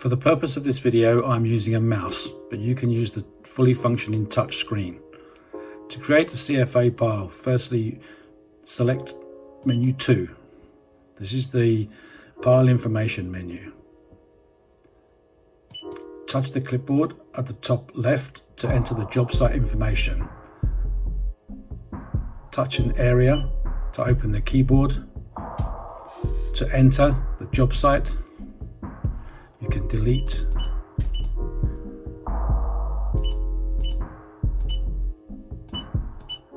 For the purpose of this video, I'm using a mouse, but you can use the fully functioning touch screen. To create a CFA pile, firstly select menu 2. This is the pile information menu. Touch the clipboard at the top left to enter the job site information. Touch an area to open the keyboard. To enter the job site, you can delete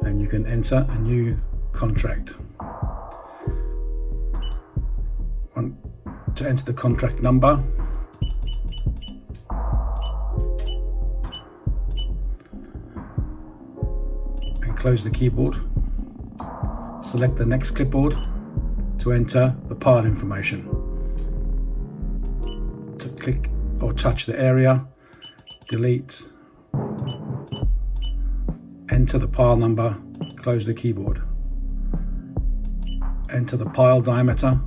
and you can enter a new contract. To enter the contract number, and close the keyboard. Select the next clipboard to enter the pile information. To click or touch the area, delete, enter the pile number, close the keyboard. Enter the pile diameter,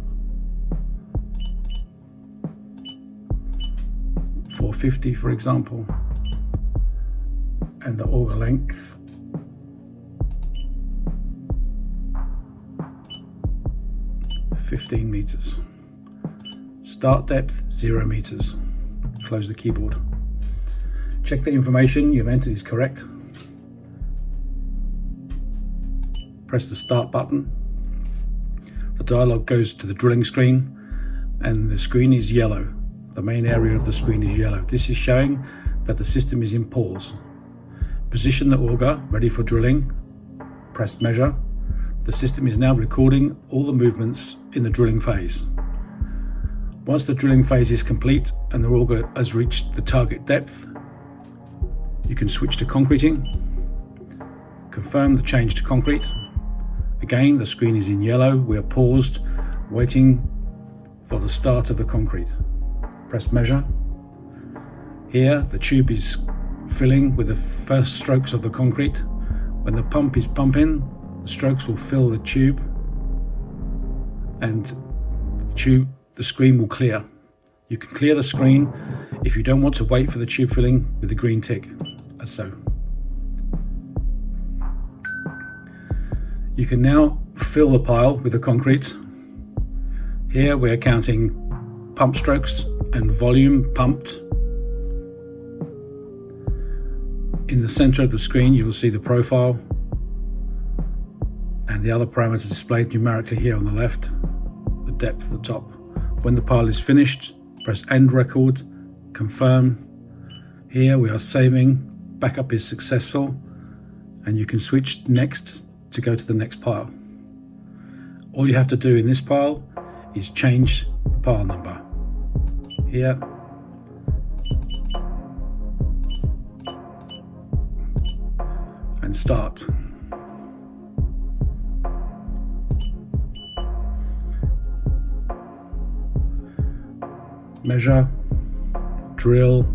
450 for example, and the auger length, (15 meters). Start depth 0 meters. Close the keyboard. Check the information you've entered is correct. Press the start button. The dialog goes to the drilling screen, and the screen is yellow. The main area of the screen is yellow. This is showing that the system is in pause. Position the auger ready for drilling. Press measure. The system is now recording all the movements in the drilling phase. Once the drilling phase is complete and the auger has reached the target depth, you can switch to concreting. Confirm the change to concrete. Again, the screen is in yellow. We are paused, waiting for the start of the concrete. Press measure. Here, the tube is filling with the first strokes of the concrete. When the pump is pumping, the strokes will fill the tube, and the screen will clear. You can clear the screen if you don't want to wait for the tube filling with the green tick, as so. You can now fill the pile with the concrete. Here we are counting pump strokes and volume pumped. In the center of the screen you will see the profile and the other parameters displayed numerically here on the left, the depth at the top. When the pile is finished, press end record, confirm. Here we are saving, backup is successful, and you can switch next to go to the next pile. All you have to do in this pile is change the pile number. Here, and start. Measure, drill,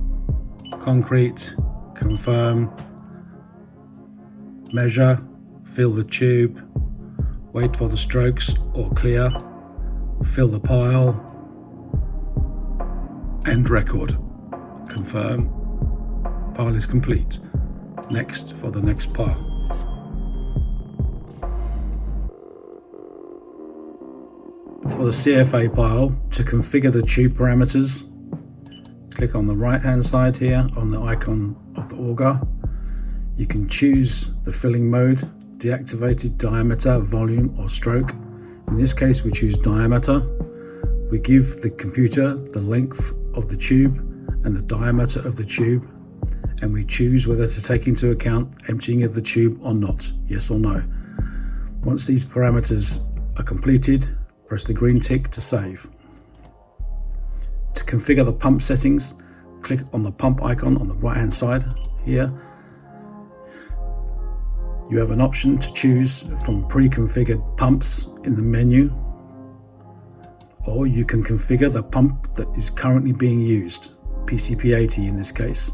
concrete, confirm, measure, fill the tube, wait for the strokes or clear, fill the pile, end record, confirm, pile is complete. Next for the next pile. For the CFA pile, to configure the tube parameters, click on the right hand side here on the icon of the auger. You can choose the filling mode, deactivated, diameter, volume or stroke. In this case we choose diameter. We give the computer the length of the tube and the diameter of the tube, and we choose whether to take into account emptying of the tube or not, yes or no. Once these parameters are completed, press the green tick to save. To configure the pump settings, click on the pump icon on the right hand side here. You have an option to choose from pre-configured pumps in the menu, or you can configure the pump that is currently being used, PCP80 in this case.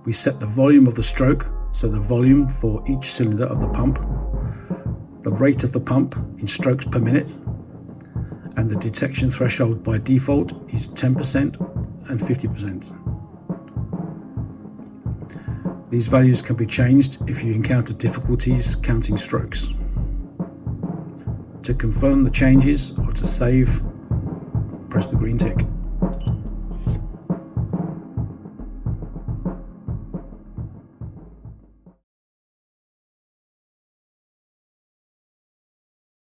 We set the volume of the stroke, so the volume for each cylinder of the pump, the rate of the pump in strokes per minute, and the detection threshold by default is 10%, and 50%. These values can be changed if you encounter difficulties counting strokes. To confirm the changes or to save, press the green tick.